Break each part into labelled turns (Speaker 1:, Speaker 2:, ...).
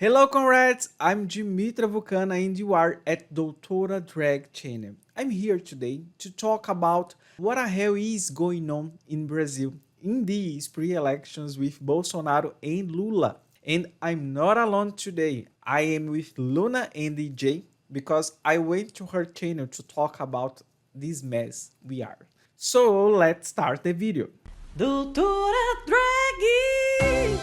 Speaker 1: Hello comrades, I'm Dimitra Vulcana and you are at Doutora Drag channel. I'm here today to talk about what the hell is going on in Brazil in these pre-elections with Bolsonaro and Lula. And I'm not alone today, I am with Luna and DJ because I went to her channel to talk about this mess we are. So let's start the video.
Speaker 2: Doutora Drag!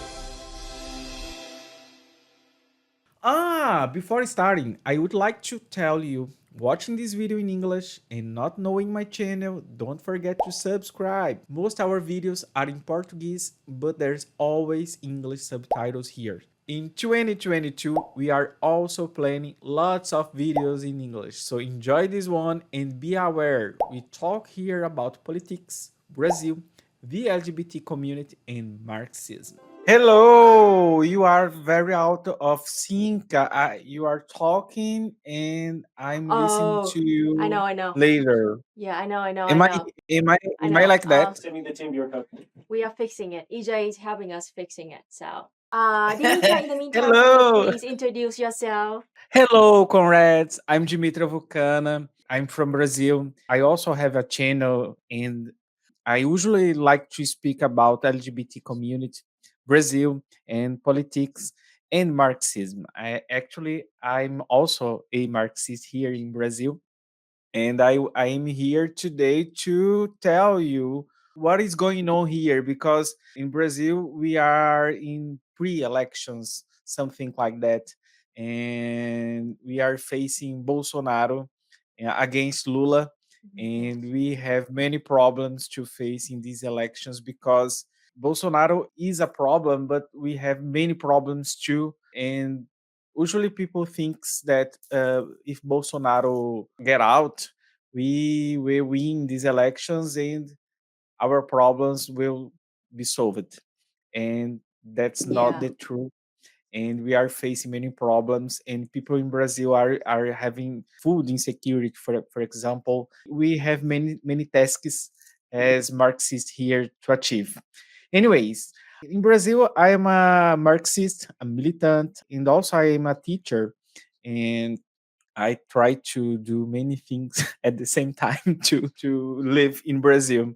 Speaker 1: Before starting, I would like to tell you, watching this video in English and not knowing my channel, don't forget to subscribe. Most our videos are in Portuguese, but there's always English subtitles here. In 2022, we are also planning lots of videos in English, so enjoy this one and be aware, we talk here about politics, Brazil, the LGBT community and Marxism. Hello, you are very out of sync. You are talking and I'm listening
Speaker 2: Oh,
Speaker 1: to you
Speaker 2: I know.
Speaker 1: later.
Speaker 2: Yeah, I know.
Speaker 1: Am I am I
Speaker 2: I
Speaker 1: am I
Speaker 2: know.
Speaker 1: like that?
Speaker 2: Sending the team your copy. We are fixing it. EJ is helping us fixing it. So, Dimitra, in the meantime, can you
Speaker 1: Hello.
Speaker 2: please introduce yourself?
Speaker 1: Hello, comrades. I'm Dimitra Vulcana. I'm from Brazil. I also have a channel and I usually like to speak about LGBT community, Brazil, and politics and Marxism. I'm also a Marxist here in Brazil, and I am here today to tell you what is going on here because in Brazil we are in pre-elections, something like that, and we are facing Bolsonaro against Lula, and we have many problems to face in these elections because Bolsonaro is a problem, but we have many problems too, and usually people thinks that if Bolsonaro get out, we will win these elections and our problems will be solved. And that's not
Speaker 2: Yeah.
Speaker 1: the truth. And we are facing many problems. And people in Brazil are having food insecurity, for example. We have many tasks as Marxists here to achieve. Anyways, in Brazil, I am a Marxist, a militant, and also I am a teacher. And I try to do many things at the same time to live in Brazil.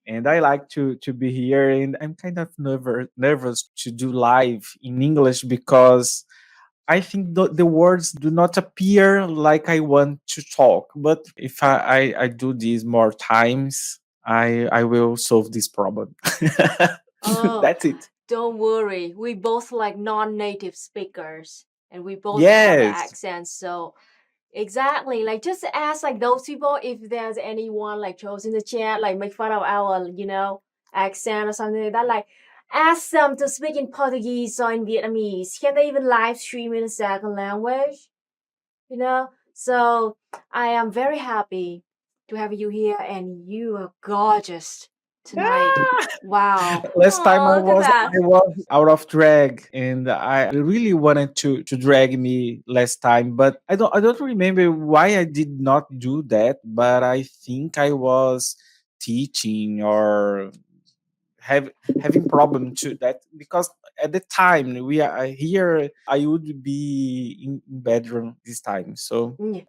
Speaker 1: And I like to be here, and I'm kind of nervous to do live in English because I think the words do not appear like I want to talk. But if I do this more times, I will solve this problem.
Speaker 2: Oh,
Speaker 1: That's it.
Speaker 2: don't worry. We both like non-native speakers, and we both have the
Speaker 1: Yes.
Speaker 2: accents. So, exactly. Like, just ask like those people if there's anyone like chose in the chat, like make fun of our, accent or something like that. Like, ask them to speak in Portuguese or in Vietnamese. Can they even live stream in a second language? So I am very happy to have you here, and you are gorgeous tonight. Wow.
Speaker 1: Last time
Speaker 2: Oh, look at that.
Speaker 1: I was out of drag and I really wanted to drag me last time, but I don't remember why I did not do that, but I think I was teaching or having problem to that because at the time we are here I would be in bedroom this time. So
Speaker 2: Yeah.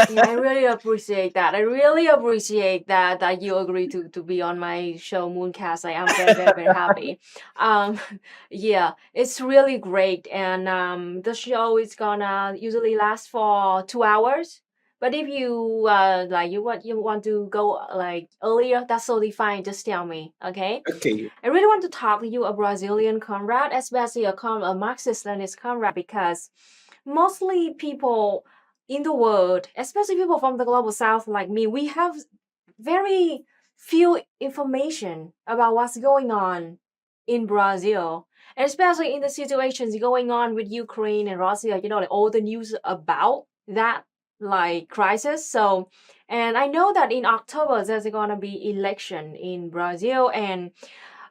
Speaker 2: Yeah, I really appreciate that. I really appreciate that you agree to be on my show Mooncast. I am very happy. Um, yeah, it's really great, and the show is gonna usually last for 2 hours. But if you like you want to go like earlier, that's totally fine. Just tell me, okay?
Speaker 1: Okay.
Speaker 2: I really want to talk to you a Brazilian comrade, especially a Marxist-Leninist comrade, because mostly people in the world, especially people from the global south like me, we have very few information about what's going on in Brazil, and especially in the situations going on with Ukraine and Russia, like all the news about that like crisis. So, and I know that in October there's gonna be election in Brazil, and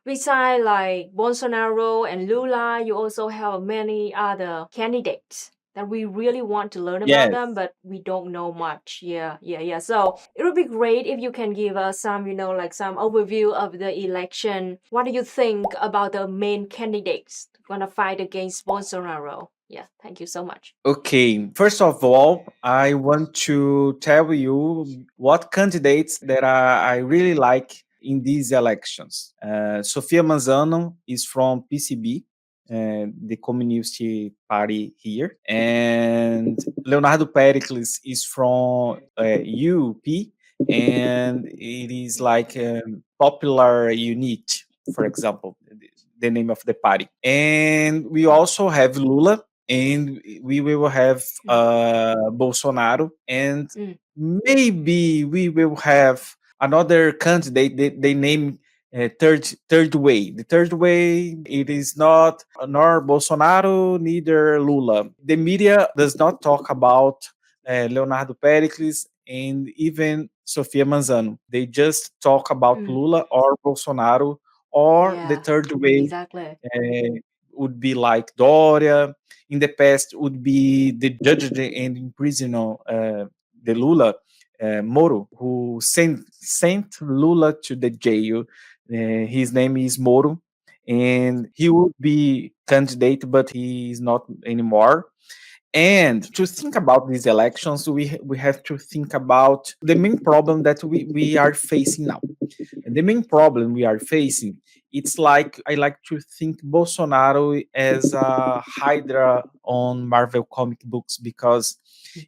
Speaker 2: besides like Bolsonaro and Lula, you also have many other candidates that we really want to learn about
Speaker 1: Yes.
Speaker 2: them, but we don't know much. Yeah. So it would be great if you can give us some, like some overview of the election. What do you think about the main candidates gonna fight against Bolsonaro? Yeah, thank you so much.
Speaker 1: Okay, first of all, I want to tell you what candidates that I really like in these elections. Sofia Manzano is from PCB, the Communist Party here, and Leonardo Pericles is from UP, and it is like Popular Unit, for example, the name of the party. And we also have Lula, and we will have Bolsonaro, and
Speaker 2: Mm.
Speaker 1: maybe we will have another candidate. They name third way. The third way, it is not nor Bolsonaro, neither Lula. The media does not talk about Leonardo Pericles and even Sofia Manzano. They just talk about
Speaker 2: Mm.
Speaker 1: Lula or Bolsonaro, or the
Speaker 2: Yeah,
Speaker 1: third way
Speaker 2: exactly.
Speaker 1: would be like Doria. In the past, would be the judge and imprisoner the Lula, Moro, who sent Lula to the jail. His name is Moro, and he would be candidate, but he is not anymore. And to think about these elections, we have to think about the main problem that we are facing now. And the main problem we are facing, it's like I like to think Bolsonaro as a Hydra on Marvel comic books, because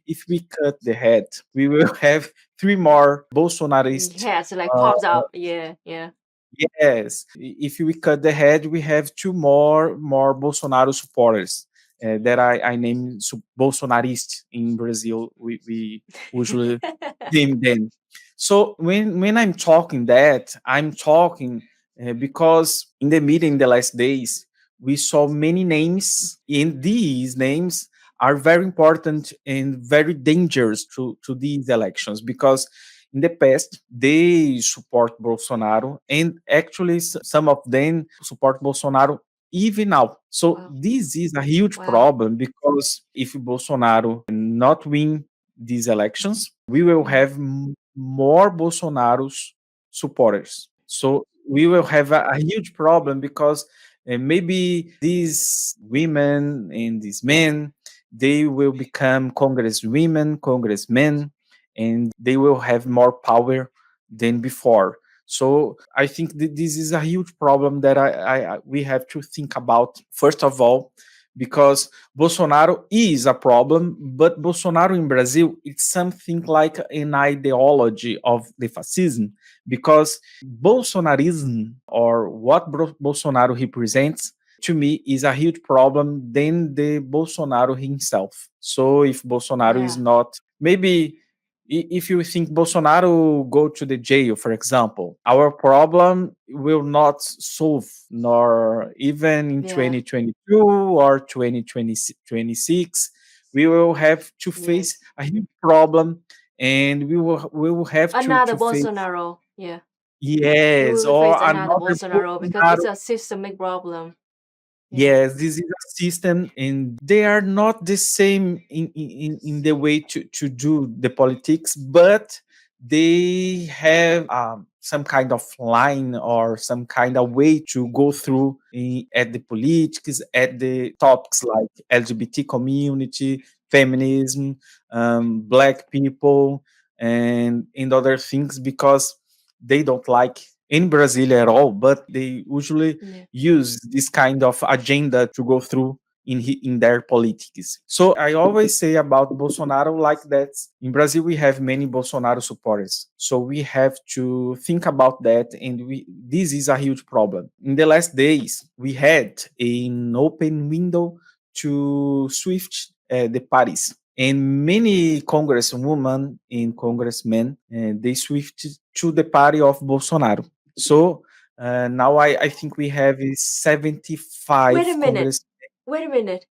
Speaker 1: if we cut the head, we will have three more Bolsonarist.
Speaker 2: Yeah, so like
Speaker 1: Uh,
Speaker 2: pops up. Yeah, yeah.
Speaker 1: yes, if we cut the head, we have two more Bolsonaro supporters. That I name Bolsonarist in Brazil. We usually name them. So when I'm talking that, I'm talking because in the meeting the last days we saw many names, and these names are very important and very dangerous to these elections, because in the past they support Bolsonaro, and actually some of them support Bolsonaro even now. So
Speaker 2: Wow.
Speaker 1: this is a huge
Speaker 2: Wow.
Speaker 1: problem, because if Bolsonaro not win these elections, we will
Speaker 2: Mm.
Speaker 1: have more Bolsonaro's supporters. So we will have a huge problem, because maybe these women and these men, they will become congresswomen, congressmen, and they will have more power than before. So I think that this is a huge problem that we have to think about, first of all, because Bolsonaro is a problem, but Bolsonaro in Brazil, it's something like an ideology of the fascism, because Bolsonarism, or what Bolsonaro represents, to me is a huge problem than the Bolsonaro himself. So if Bolsonaro is
Speaker 2: Yeah.
Speaker 1: not, maybe if you think Bolsonaro go to the jail, for example, our problem will not solve, nor even in
Speaker 2: Yeah.
Speaker 1: 2022 or 2026. We will have to face
Speaker 2: Yes.
Speaker 1: a huge problem, and we will have
Speaker 2: Another
Speaker 1: to face,
Speaker 2: Bolsonaro. Yeah. We
Speaker 1: yes,
Speaker 2: will
Speaker 1: or
Speaker 2: face another
Speaker 1: another
Speaker 2: Bolsonaro because
Speaker 1: Bolsonaro.
Speaker 2: it's a systemic problem. Yeah.
Speaker 1: Yes, this is a system, and they are not the same in the way to do the politics, but they have some kind of line or some kind of way to go through at the politics, at the topics like LGBT community, feminism, black people, and other things, because they don't like in Brazil at all, but they usually
Speaker 2: Yeah.
Speaker 1: use this kind of agenda to go through in their politics. So I always say about Bolsonaro like that. In Brazil, we have many Bolsonaro supporters, so we have to think about that, and this is a huge problem. In the last days, we had an open window to switch the parties. And many congresswomen and congressmen, they switched to the party of Bolsonaro. So now I think we have
Speaker 2: Wait a
Speaker 1: 75
Speaker 2: minute.
Speaker 1: Congress.
Speaker 2: Wait a minute.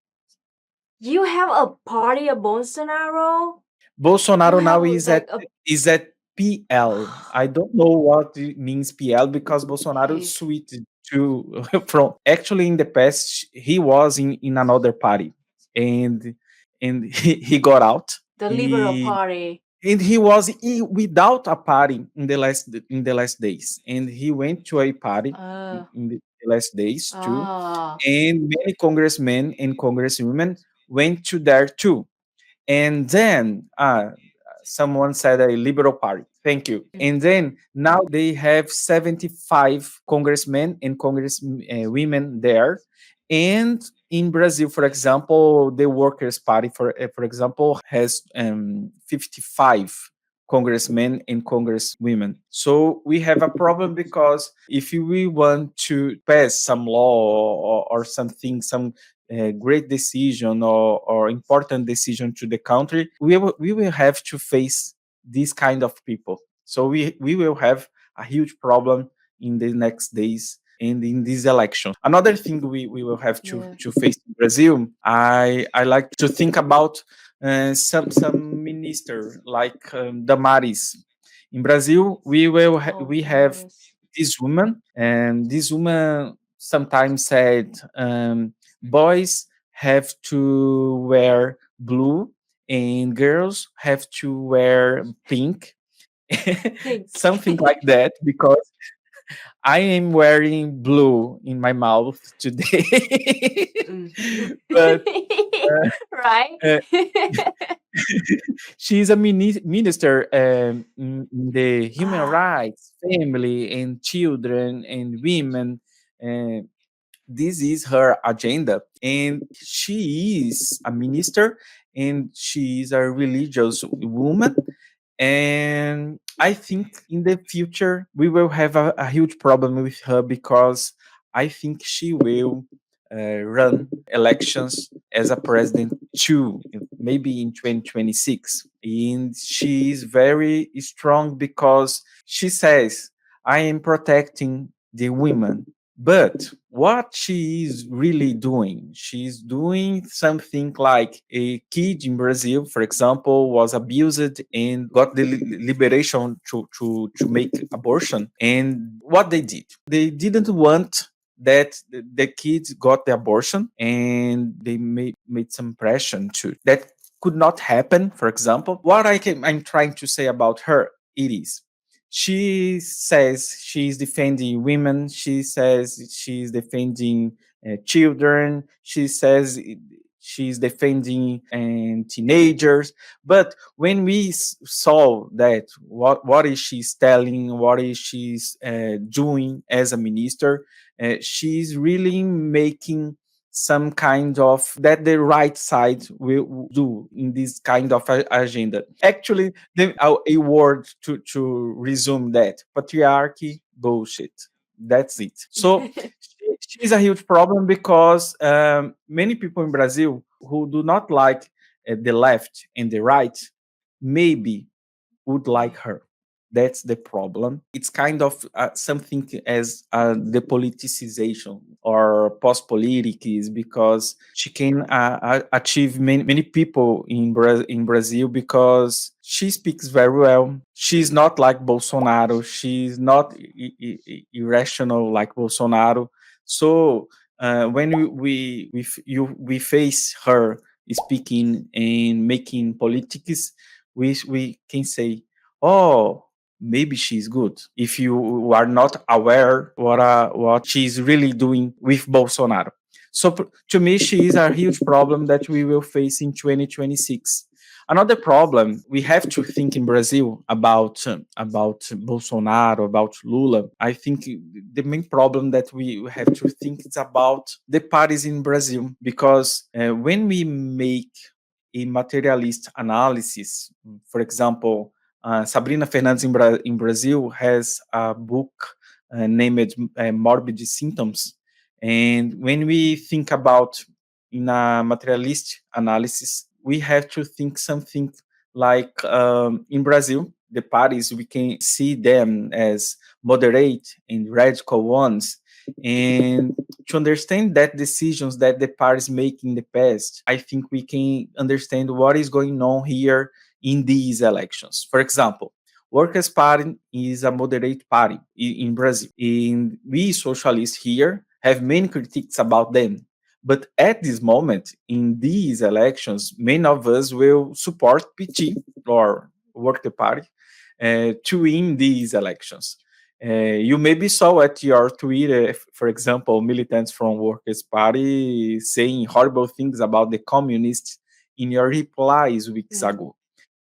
Speaker 2: You have a party of Bolsonaro? You
Speaker 1: Bolsonaro now
Speaker 2: have like a
Speaker 1: is at PL. I don't know what it means PL, because Bolsonaro
Speaker 2: okay,
Speaker 1: switched to from, actually in the past he was in another party, and he got out.
Speaker 2: the liberal
Speaker 1: He
Speaker 2: party.
Speaker 1: and he was without a party in the last days, and he went to a party
Speaker 2: Uh
Speaker 1: in the last days too,
Speaker 2: ah.
Speaker 1: and many congressmen and congresswomen went to there too. And then someone said a liberal party. Thank you. And then now they have 75 congressmen and congresswomen there. And in Brazil, for example, the Workers' Party, for example, has 55 congressmen and congresswomen. So we have a problem because if we want to pass some law or something, some great decision or important decision to the country, we will have to face these kind of people. So we will have a huge problem in the next days and in this election. Another thing we will have to face in Brazil, I like to think about some minister like Damaris. In Brazil, we have this woman, and this woman sometimes said boys have to wear blue and girls have to wear pink. Something like that, because I am wearing blue in my mouth today. But
Speaker 2: right.
Speaker 1: uh, she's a minister in the human rights, family, and children and women. Uh, this is her agenda, and she is a minister, and she is a religious woman. And I think in the future we will have a huge problem with her, because I think she will run elections as a president too, maybe in 2026. And she is very strong because she says, I am protecting the women. But what she is really doing, she's doing something like a kid in Brazil, for example, was abused and got the liberation to make abortion. And what they didn't want that the kids got the abortion, and they made some pressure to that could not happen. For example, what I'm trying to say about her, it is, she says she's defending women. She says she's defending children. She says she's defending teenagers. But when we saw that, what is she telling, what is she doing as a minister, she's really making some kind of that the right side will do in this kind of agenda. Actually, a word to resume that: patriarchy, bullshit. That's it. So she's a huge problem, because many people in Brazil who do not like the left and the right maybe would like her. That's the problem. It's kind of something as the politicization or post-politics, because she can achieve many people in Brazil, because she speaks very well. She's not like Bolsonaro. She's not irrational like Bolsonaro. So when we face her speaking and making politics, we can say, oh, maybe she's good, if you are not aware what she's really doing with Bolsonaro. So to me, she is a huge problem that we will face in 2026. Another problem we have to think in Brazil about Bolsonaro, about Lula. I think the main problem that we have to think is about the parties in Brazil, because when we make a materialist analysis, for example, Sabrina Fernandes in Brazil has a book named Morbid Symptoms. And when we think about in a materialist analysis, we have to think something like in Brazil, the parties, we can see them as moderate and radical ones. And to understand that decisions that the parties make in the past, I think we can understand what is going on here in these elections. For example, Workers' Party is a moderate party in Brazil. And we socialists here have many critiques about them. But at this moment, in these elections, many of us will support PT or Worker Party to win these elections. You maybe saw at your Twitter, for example, militants from Workers' Party saying horrible things about the communists in your replies weeks
Speaker 2: Mm.
Speaker 1: ago.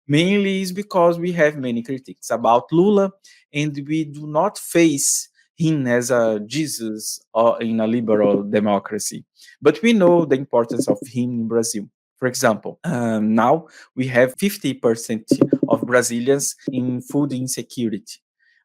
Speaker 1: Mainly is because we have many critiques about Lula, and we do not face him as a Jesus or in a liberal democracy. But we know the importance of him in Brazil. For example, now we have 50% of Brazilians in food insecurity.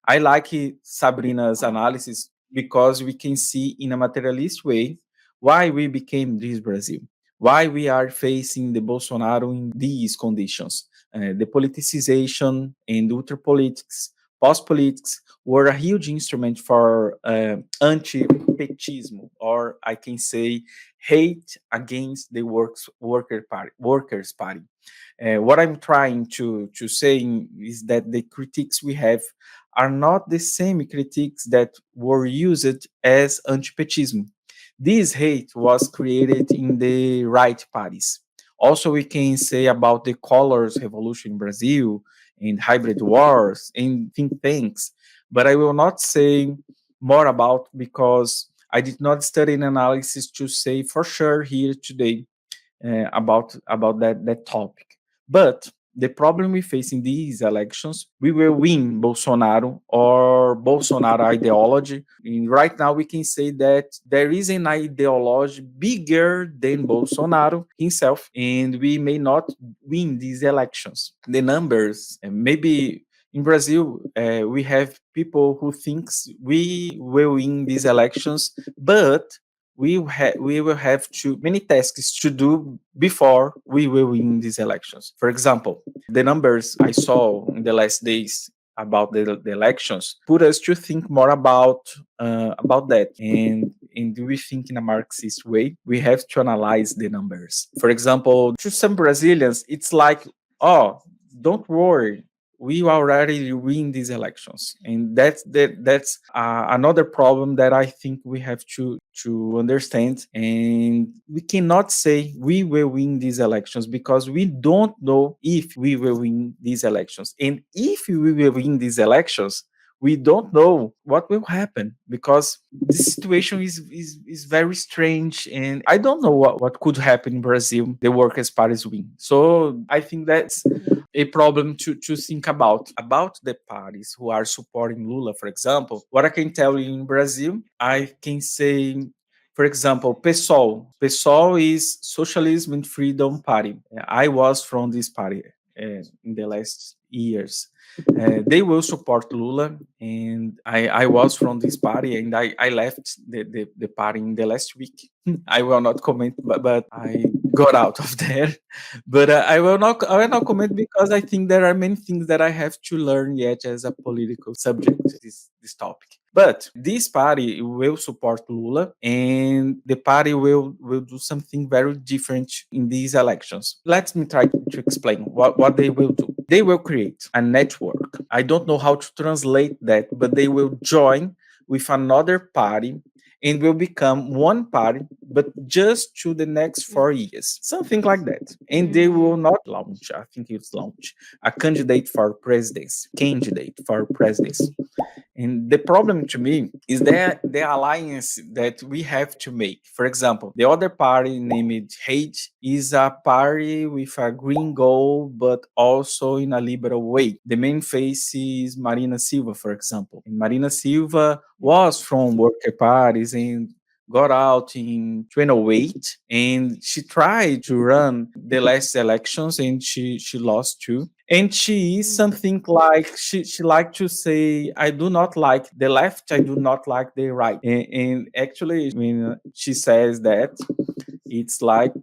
Speaker 1: I like Sabrina's
Speaker 2: Oh.
Speaker 1: analysis because we can see in a materialist way why we became this Brazil, why we are facing the Bolsonaro in these conditions. The politicization and ultra politics, post politics were a huge instrument for anti-petismo, or I can say hate against the workers' party. What I'm trying to say is that the critiques we have are not the same critiques that were used as anti-petismo. This hate was created in the right parties. Also, we can say about the colors revolution in Brazil and hybrid wars and think tanks, but I will not say more about because I did not study an analysis to say for sure here today about that topic. But the problem we face in these elections, we will win Bolsonaro or Bolsonaro ideology. And right now, we can say that there is an ideology bigger than Bolsonaro himself, and we may not win these elections. The numbers, maybe in Brazil, we have people who thinks we will win these elections, but we will have too many tasks to do before we will win these elections. For example, the numbers I saw in the last days about the elections put us to think more about that. And do we think in a Marxist way? We have to analyze the numbers. For example, to some Brazilians, it's like, oh, don't worry, we already win these elections, and that's another problem that I think we have to understand. And we cannot say we will win these elections because we don't know if we will win these elections, and if we will win these elections, we don't know what will happen because the situation is very strange, and I don't know what could happen in Brazil. The workers' parties win, so I think that's a problem to think about the parties who are supporting Lula, for example. What I can tell you in Brazil, I can say, for example, PSOL is Socialism and Freedom Party. I was from this party in the last years. They will support Lula, and I was from this party, and I left the party in the last week. I will not comment, but I got out of there. But I will not comment because I think there are many things that I have to learn yet as a political subject, this topic. But this party will support Lula, and the party will do something very different in these elections. Let me try to explain what they will do. They will create a network. I don't know how to translate that, but they will join with another party and will become one party, but just to the next 4 years, something like that. And they will not launch, I think it's launch, a candidate for presidency. And the problem to me is that the alliance that we have to make. For example, the other party named Hate is a party with a green goal, but also in a liberal way. The main face is Marina Silva, for example. And Marina Silva was from worker parties and got out in 2008, and she tried to run the last elections and she lost too. And she is something like she like to say, I do not like the left, I do not like the right. And actually when she says that, it's like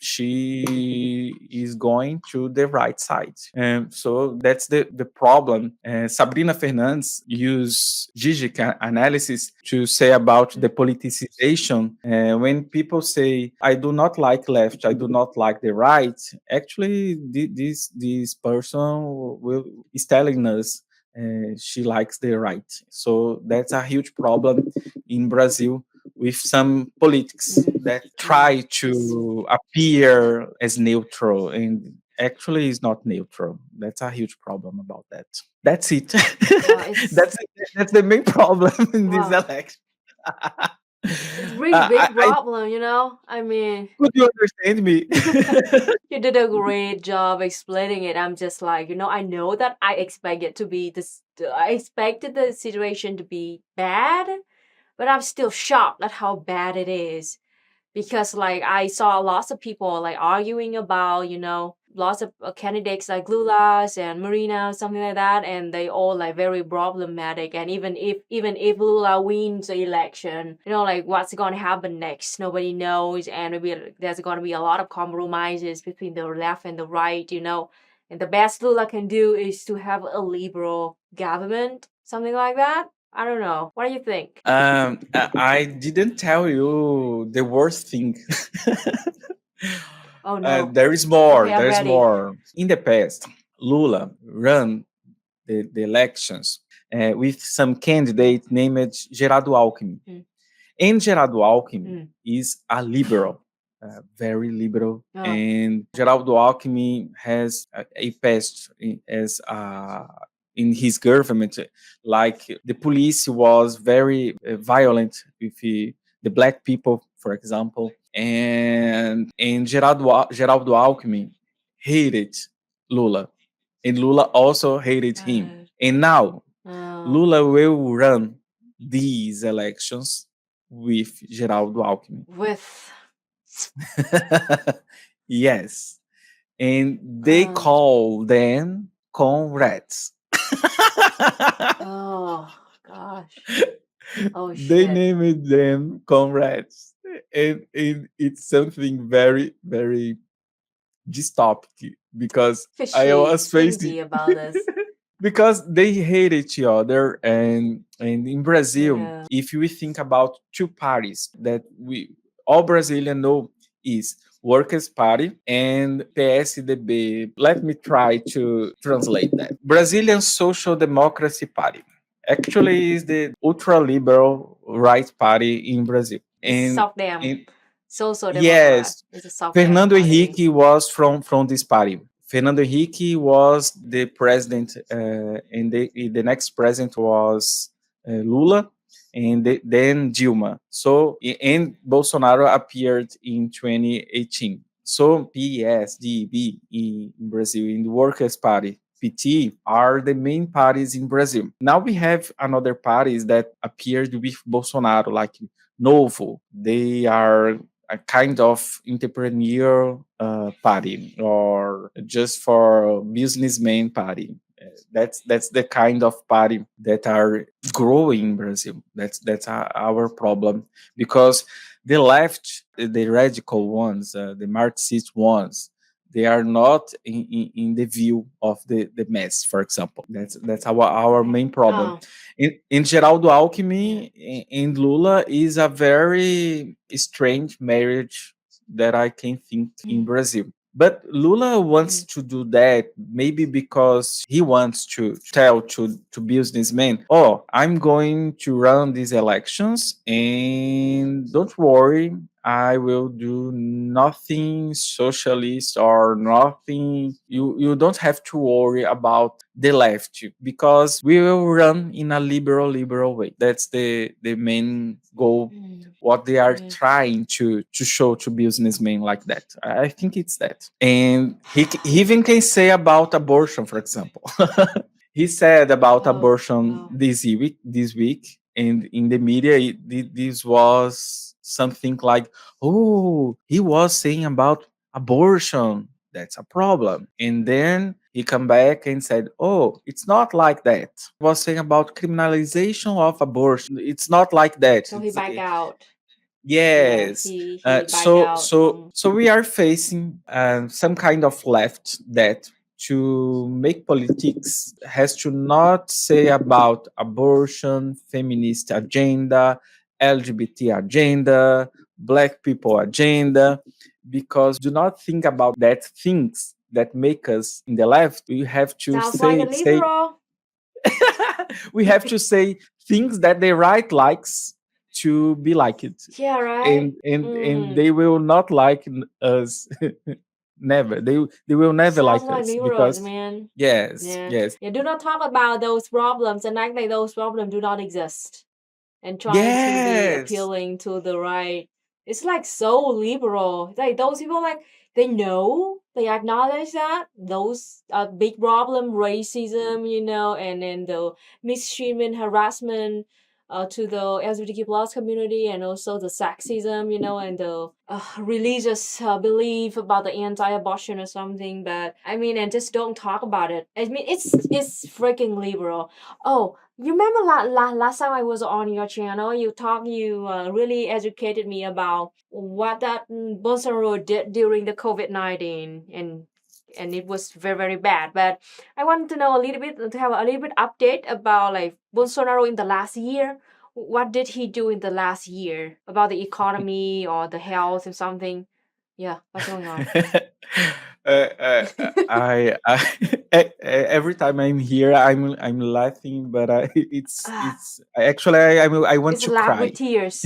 Speaker 1: she is going to the right side. And so that's the problem. Sabrina Fernandes used Gigi analysis to say about the politicization. When people say, I do not like left, I do not like the right, actually, this person will is telling us she likes the right. So that's a huge problem in Brazil with some politics that try to appear as neutral, and Actually, it's not neutral. That's a huge problem about that. That's it.
Speaker 2: Wow, it's
Speaker 1: That's the main problem in this
Speaker 2: wow.
Speaker 1: election.
Speaker 2: It's really
Speaker 1: I,
Speaker 2: big
Speaker 1: I
Speaker 2: problem, you know? I mean,
Speaker 1: could you understand me?
Speaker 2: you did a great job explaining it. I'm just like, I know that I expect it to be this, I expected the situation to be bad, but I'm still shocked at how bad it is. Because like I saw lots of people like arguing about, lots of candidates like Lula's and Marina, something like that, and they all like very problematic. And even if Lula wins the election, like what's going to happen next, nobody knows, and maybe there's going to be a lot of compromises between the left and the right, And the best Lula can do is to have a liberal government, something like that. I don't know. What do you think?
Speaker 1: I didn't tell you the worst thing.
Speaker 2: Oh no.
Speaker 1: There is more.
Speaker 2: Okay, I'm
Speaker 1: There is
Speaker 2: ready.
Speaker 1: more. In the past, Lula ran the elections with some candidate named Gerardo Alckmin.
Speaker 2: Mm.
Speaker 1: And Gerardo Alckmin is a liberal, very liberal.
Speaker 2: Oh.
Speaker 1: And Gerardo Alckmin has a past as in his government, like the police was very violent with the black people, for example. And Geraldo Alckmin hated Lula, and Lula also hated him. And now Lula will run these elections with Geraldo Alckmin.
Speaker 2: With
Speaker 1: Yes. And they call them comrades.
Speaker 2: oh gosh. Oh
Speaker 1: They
Speaker 2: shit.
Speaker 1: named them comrades. And it's something very, very dystopic because I was facing
Speaker 2: Stingy about this.
Speaker 1: because they hate each other. And in Brazil,
Speaker 2: Yeah.
Speaker 1: if we think about two parties that we all Brazilians know is Workers' Party and PSDB. Let me try to translate that. Brazilian Social Democracy Party actually is the ultra liberal right party in Brazil.
Speaker 2: It's
Speaker 1: And,
Speaker 2: soft them.
Speaker 1: and
Speaker 2: Social Democrat.
Speaker 1: yes,
Speaker 2: It's a soft them
Speaker 1: Fernando
Speaker 2: party.
Speaker 1: Henrique was from this party. Fernando Henrique was the president, and the next president was Lula, and then Dilma. So, and Bolsonaro appeared in 2018. So, PSDB in Brazil, in the Workers' Party, PT, are the main parties in Brazil. Now we have another parties that appeared with Bolsonaro, like Novo. They are a kind of entrepreneur party or just for businessman party. That's the kind of party that are growing in Brazil. That's our problem because the left, the radical ones, the Marxist ones, they are not in the view of the mass, for example. That's our main problem.
Speaker 2: Oh.
Speaker 1: In Geraldo Alckmin and Lula is a very strange marriage that I can think in Brazil. But Lula wants to do that maybe because he wants to tell to businessmen, oh, I'm going to run these elections and don't worry, I will do nothing socialist or nothing. You don't have to worry about the left because we will run in a liberal way. That's the main goal. What they are trying to show to businessmen like that. I think it's that. And he even can say about abortion, for example. He said about abortion this week, and in the media this was something like, oh, he was saying about abortion, that's a problem. And then he come back and said, oh, it's not like that. He was saying about criminalization of abortion, it's not like that.
Speaker 2: So he backed out.
Speaker 1: Yes.
Speaker 2: He backed
Speaker 1: So
Speaker 2: out
Speaker 1: so
Speaker 2: from
Speaker 1: so we are facing some kind of left that to make politics has to not say about abortion, feminist agenda, LGBT agenda, black people agenda, because do not think about that things that make us in the left. We have to
Speaker 2: sounds like a
Speaker 1: say
Speaker 2: liberal.
Speaker 1: we have to say things that the right likes to be like it,
Speaker 2: Yeah, right.
Speaker 1: and they will not like us. Never. They will never
Speaker 2: Sounds
Speaker 1: like
Speaker 2: like
Speaker 1: us
Speaker 2: mirrors,
Speaker 1: because
Speaker 2: man.
Speaker 1: yes,
Speaker 2: Yeah.
Speaker 1: yes,
Speaker 2: Yeah, do not talk about those problems and act like those problems do not exist. And trying to be
Speaker 1: yes,
Speaker 2: appealing to the right. It's like so liberal. Like those people, like they know, they acknowledge that those are big problem, racism, and then the mistreatment, harassment to the LGBTQ plus community, and also the sexism, and the religious belief about the anti-abortion or something. But I mean, and just don't talk about it. I mean, it's freaking liberal. Oh, you remember last time I was on your channel, you really educated me about what that Bolsonaro did during the COVID-19, and it was very, very bad. But I wanted to know a little bit, to have a little bit update about like Bolsonaro in the last year. What did he do in the last year about the economy or the health or something? Yeah, what's going on?
Speaker 1: every time I'm here, I'm laughing, but
Speaker 2: Ah,
Speaker 1: I want
Speaker 2: it's
Speaker 1: to
Speaker 2: laugh with
Speaker 1: cry.
Speaker 2: tears.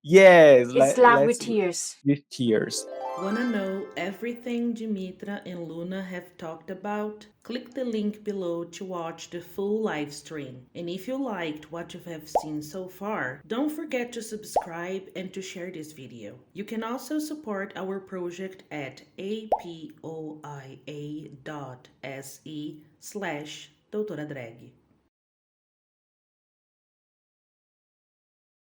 Speaker 1: Yes,
Speaker 2: It's laugh with
Speaker 1: let's
Speaker 2: tears.
Speaker 1: with tears.
Speaker 3: Wanna know everything Dimitra and Luna have talked about? Click the link below to watch the full live stream. And if you liked what you have seen so far, don't forget to subscribe and to share this video. You can also support our project at apoia.se/doutoradrag.